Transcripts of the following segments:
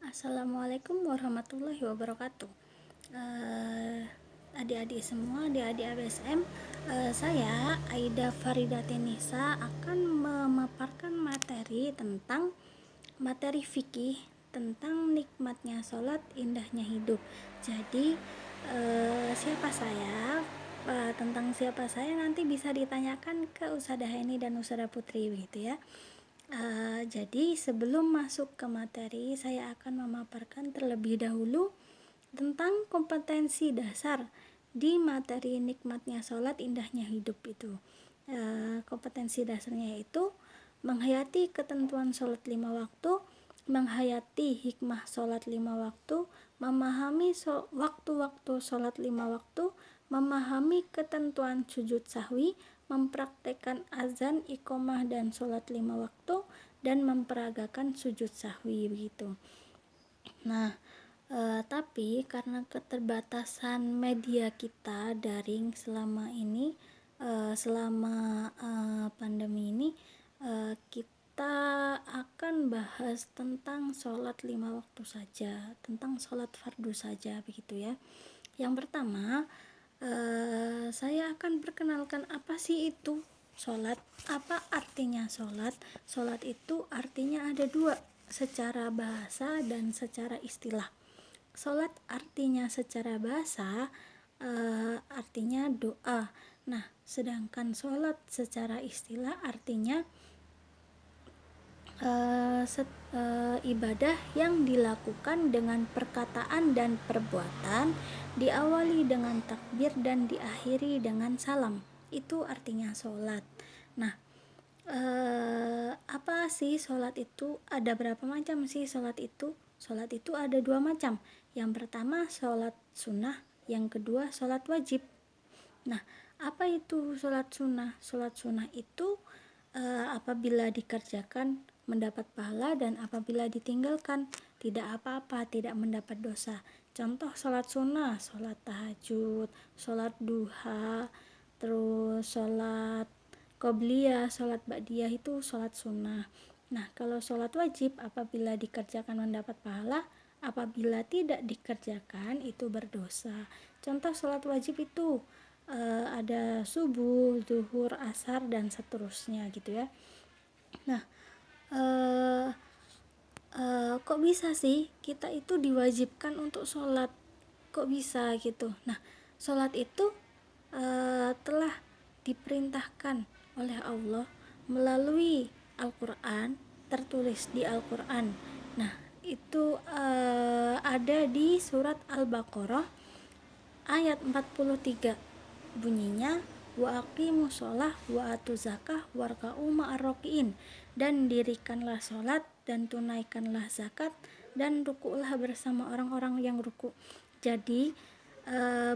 Assalamualaikum warahmatullahi wabarakatuh. Eh, Adik-adik semua, adik-adik ABSM, saya Aida Faridatinisa akan memaparkan materi tentang materi fikih tentang nikmatnya sholat, indahnya hidup. Jadi tentang siapa saya nanti bisa ditanyakan ke Ustadzah Heni dan Ustadzah Putri begitu ya. Jadi sebelum masuk ke materi, saya akan memaparkan terlebih dahulu tentang kompetensi dasar di materi nikmatnya sholat, indahnya hidup itu. Kompetensi dasarnya yaitu menghayati ketentuan sholat 5 waktu, menghayati hikmah sholat 5 waktu, memahami waktu-waktu sholat 5 waktu, memahami ketentuan sujud sahwi, mempraktekkan azan, iqomah dan sholat 5 waktu, dan memperagakan sujud sahwi begitu. Nah, tapi karena keterbatasan media kita daring selama ini, selama pandemi ini, kita akan bahas tentang sholat 5 waktu saja, tentang sholat fardu saja begitu ya. Yang pertama, saya akan perkenalkan apa sih itu sholat, apa artinya sholat. Sholat itu artinya ada dua, secara bahasa dan secara istilah. Sholat artinya secara bahasa artinya doa. Nah, sedangkan sholat secara istilah artinya ibadah yang dilakukan dengan perkataan dan perbuatan, diawali dengan takbir dan diakhiri dengan salam. Itu artinya sholat. Nah, apa sih sholat itu? Ada berapa macam sih sholat itu? Sholat itu ada dua macam. Yang pertama sholat sunnah, yang kedua sholat wajib. Nah, apa itu sholat sunnah? Sholat sunnah itu apabila dikerjakan mendapat pahala, dan apabila ditinggalkan tidak apa-apa, tidak mendapat dosa. Contoh sholat sunnah, sholat tahajud, sholat duha, terus sholat qobliyah, sholat ba'diyah, itu sholat sunnah. Nah, kalau sholat wajib apabila dikerjakan mendapat pahala, apabila tidak dikerjakan itu berdosa. Contoh sholat wajib itu ada subuh, zuhur, asar, dan seterusnya gitu ya. Nah, kok bisa sih kita itu diwajibkan untuk sholat? Kok bisa gitu? Nah, sholat itu telah diperintahkan oleh Allah melalui Al-Quran, tertulis di Al-Quran. Nah, itu ada di surat Al-Baqarah ayat 43, bunyinya wa aqimus sholah wa atuz zakah warka'u ma'arrokiin, dan dirikanlah sholat dan tunaikanlah zakat dan ruku'lah bersama orang-orang yang ruku'. Jadi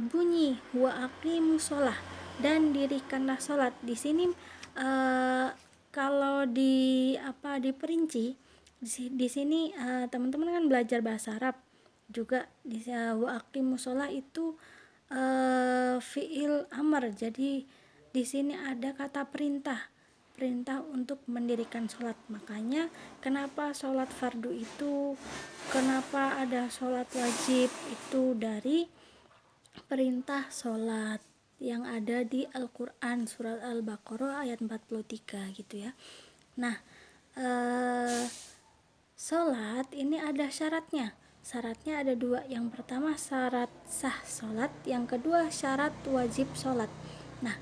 bunyi wa aqimus sholah dan dirikanlah sholat di sini, kalau diperinci di sini, teman-teman kan belajar bahasa Arab juga. Di wa aqimus sholah itu fiil amar, jadi di sini ada kata perintah untuk mendirikan sholat. Makanya kenapa sholat fardu itu, kenapa ada sholat wajib itu dari perintah sholat yang ada di Al-Quran surat Al-Baqarah ayat 43 gitu ya. Nah, sholat ini ada syaratnya. Syaratnya ada dua. Yang pertama syarat sah sholat, yang kedua syarat wajib sholat. Nah,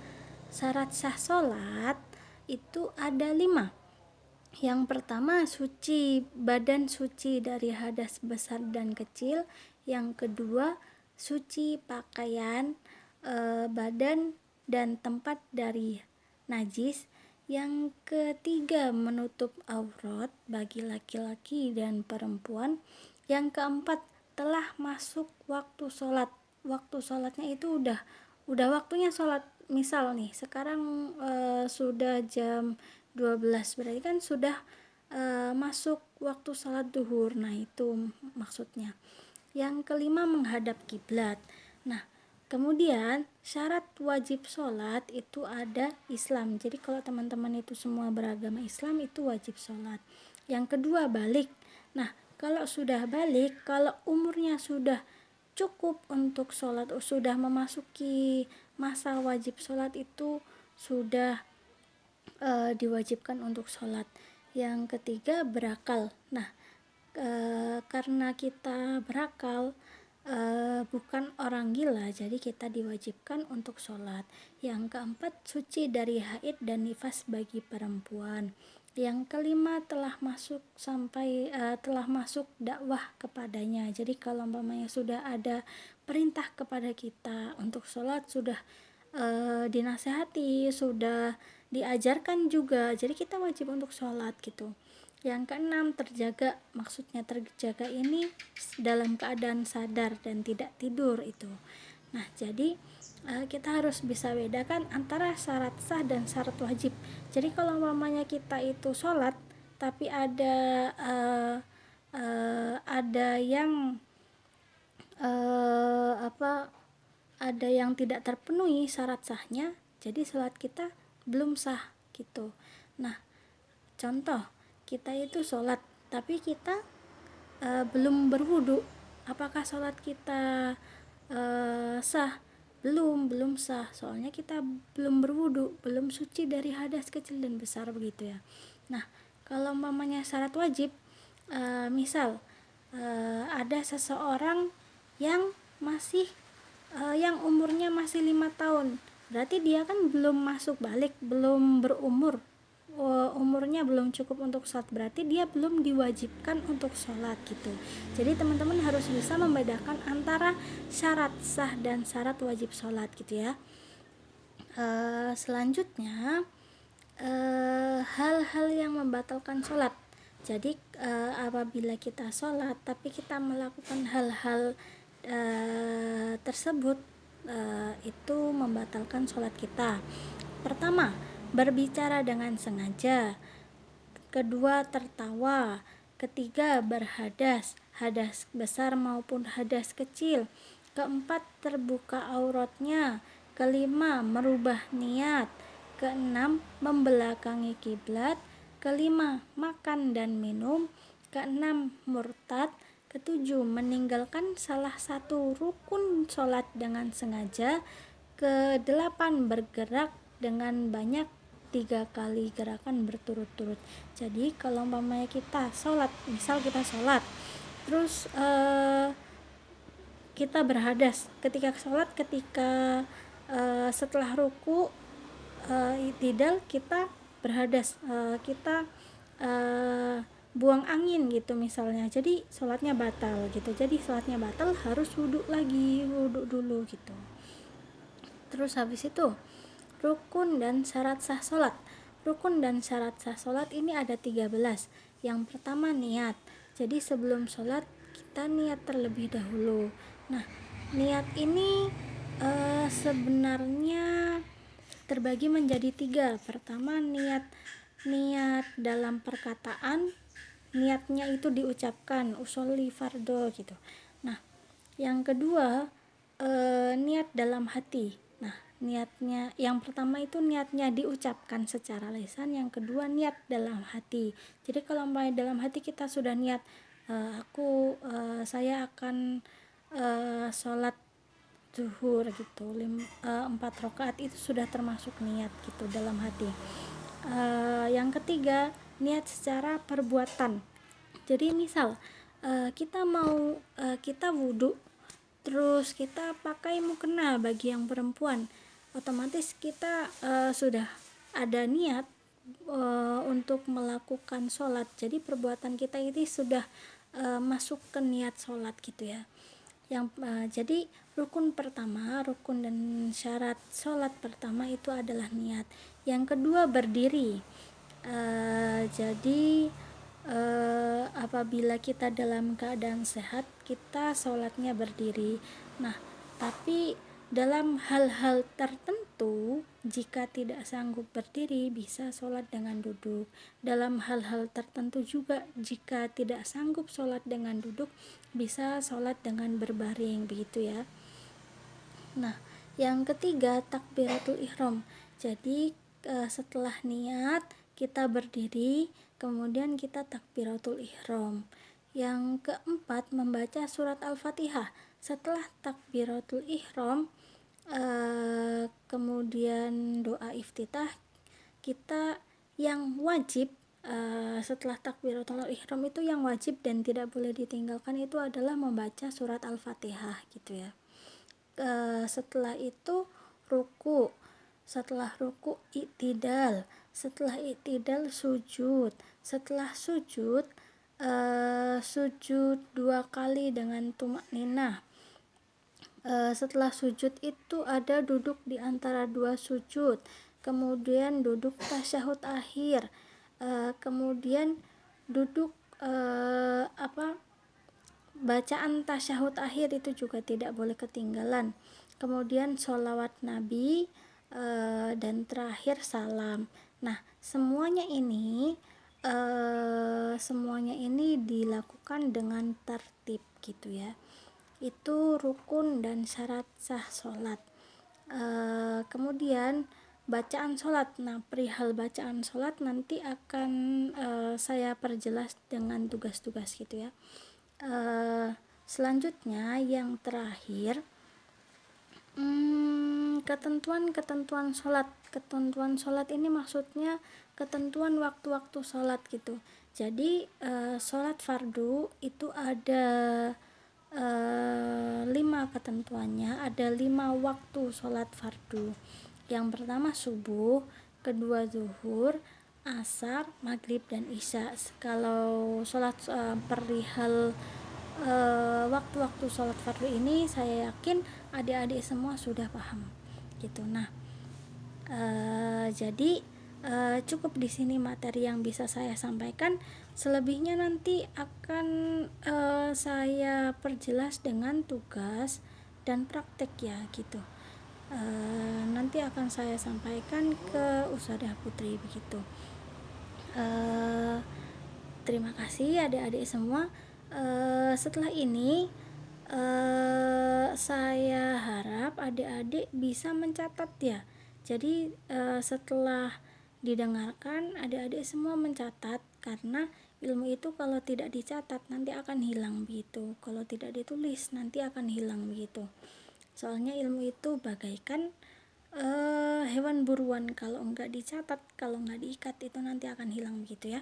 syarat sah sholat itu ada 5. Yang pertama suci, badan suci dari hadas besar dan kecil. Yang kedua suci pakaian, badan dan tempat dari najis. Yang ketiga menutup aurat bagi laki-laki dan perempuan. Yang keempat telah masuk waktu sholat. Waktu sholatnya itu udah waktunya sholat. Misal nih sekarang sudah jam 12, berarti kan sudah masuk waktu sholat duhur. Nah, itu maksudnya. Yang kelima menghadap kiblat. Nah, kemudian syarat wajib sholat itu ada Islam. Jadi kalau teman-teman itu semua beragama Islam itu wajib sholat. Yang kedua balik. Nah, Kalau sudah balik, kalau umurnya sudah cukup untuk sholat, sudah memasuki masa wajib sholat, itu sudah diwajibkan untuk sholat. Yang ketiga, berakal. Nah, karena kita berakal, bukan orang gila, jadi kita diwajibkan untuk sholat. Yang keempat, suci dari haid dan nifas bagi perempuan. Yang kelima, telah masuk dakwah kepadanya. Jadi kalau umpamanya sudah ada perintah kepada kita untuk sholat, sudah dinasehati, sudah diajarkan juga, jadi kita wajib untuk sholat gitu. Yang keenam, terjaga. Maksudnya terjaga ini dalam keadaan sadar dan tidak tidur itu. Nah, jadi kita harus bisa bedakan antara syarat sah dan syarat wajib. Jadi kalau umpamanya kita itu sholat tapi ada yang tidak terpenuhi syarat sahnya, jadi sholat kita belum sah gitu. Nah, contoh, kita itu sholat tapi kita belum berwudu, apakah sholat kita sah? Belum sah, soalnya kita belum berwudu, belum suci dari hadas kecil dan besar begitu ya. Nah, kalau umpamanya syarat wajib, misal ada seseorang yang yang umurnya masih 5 tahun, berarti dia kan belum masuk balik, belum berumur, umurnya belum cukup untuk sholat, berarti dia belum diwajibkan untuk sholat gitu. Jadi teman-teman harus bisa membedakan antara syarat sah dan syarat wajib sholat gitu ya. Selanjutnya, hal-hal yang membatalkan sholat. Jadi apabila kita sholat tapi kita melakukan hal-hal tersebut, itu membatalkan sholat kita. Pertama, berbicara dengan sengaja. Kedua, tertawa. Ketiga, berhadas, hadas besar maupun hadas kecil. Keempat, terbuka auratnya. Kelima, merubah niat. Keenam, membelakangi kiblat. Kelima, makan dan minum. Keenam, murtad. Ketujuh, meninggalkan salah satu rukun sholat dengan sengaja. Kedelapan, bergerak dengan banyak 3 kali gerakan berturut-turut. Jadi kalau umpamanya kita sholat, misal kita sholat terus kita berhadas ketika sholat, setelah ruku, itidal, kita berhadas, kita buang angin gitu misalnya, jadi sholatnya batal gitu. Jadi sholatnya batal, harus wudhu dulu gitu. Terus habis itu, rukun dan syarat sah sholat. Rukun dan syarat sah sholat ini ada 13. Yang pertama, niat. Jadi sebelum sholat kita niat terlebih dahulu. Nah, niat ini sebenarnya terbagi menjadi 3. Pertama, niat dalam perkataan, niatnya itu diucapkan, usolli fardo gitu. Nah, yang kedua, niat dalam hati. Nah, niatnya yang pertama itu niatnya diucapkan secara lisan, yang kedua niat dalam hati. Jadi kalau dalam hati kita sudah niat, saya akan sholat zuhur gitu, 4 rakaat, itu sudah termasuk niat gitu dalam hati. Yang ketiga, niat secara perbuatan. Jadi misal kita wudhu, terus kita pakai mukena bagi yang perempuan, otomatis kita sudah ada niat untuk melakukan sholat. Jadi perbuatan kita ini sudah masuk ke niat sholat gitu ya. Jadi rukun dan syarat sholat pertama itu adalah niat. Yang kedua, berdiri. Jadi apabila kita dalam keadaan sehat, kita sholatnya berdiri. Nah, tapi dalam hal-hal tertentu, jika tidak sanggup berdiri, bisa sholat dengan duduk. Dalam hal-hal tertentu juga, jika tidak sanggup sholat dengan duduk, bisa sholat dengan berbaring begitu ya. Nah, yang ketiga, takbiratul ihram. Jadi setelah niat kita berdiri, kemudian kita takbiratul ihram. Yang keempat, membaca surat Al-Fatihah setelah takbiratul ihram. Kemudian doa iftitah kita yang wajib, setelah takbiratul ihram itu yang wajib dan tidak boleh ditinggalkan itu adalah membaca surat Al-Fatihah gitu ya. Setelah itu ruku, setelah ruku i'tidal, setelah i'tidal sujud, setelah sujud sujud 2 kali dengan tumakninah. Setelah sujud itu ada duduk di antara 2 sujud, kemudian duduk tasyahud akhir, kemudian duduk bacaan tasyahud akhir itu juga tidak boleh ketinggalan, kemudian sholawat nabi, dan terakhir salam. Nah, semuanya ini dilakukan dengan tertib gitu ya. Itu rukun dan syarat sah sholat. Kemudian bacaan sholat. Nah, perihal bacaan sholat nanti akan saya perjelas dengan tugas-tugas gitu ya. Selanjutnya yang terakhir, ketentuan sholat. Ketentuan sholat ini maksudnya ketentuan waktu-waktu sholat gitu. Jadi sholat fardu itu ada 5 ketentuannya, ada 5 waktu sholat fardu. Yang pertama subuh, kedua zuhur, asar, maghrib, dan isya. Kalau sholat perihal waktu-waktu sholat fardu ini saya yakin adik-adik semua sudah paham gitu. Nah, jadi cukup di sini materi yang bisa saya sampaikan. Selebihnya nanti akan saya perjelas dengan tugas dan praktek ya gitu. Nanti akan saya sampaikan ke Ustadzah Putri begitu. Terima kasih adik-adik semua. Setelah ini saya harap adik-adik bisa mencatat ya. Jadi setelah didengarkan adik-adik semua mencatat, karena ilmu itu kalau tidak dicatat nanti akan hilang begitu, kalau tidak ditulis nanti akan hilang begitu. Soalnya ilmu itu bagaikan hewan buruan, kalau enggak dicatat, kalau enggak diikat itu nanti akan hilang begitu ya.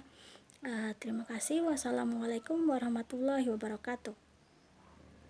Terima kasih. Wassalamualaikum warahmatullahi wabarakatuh.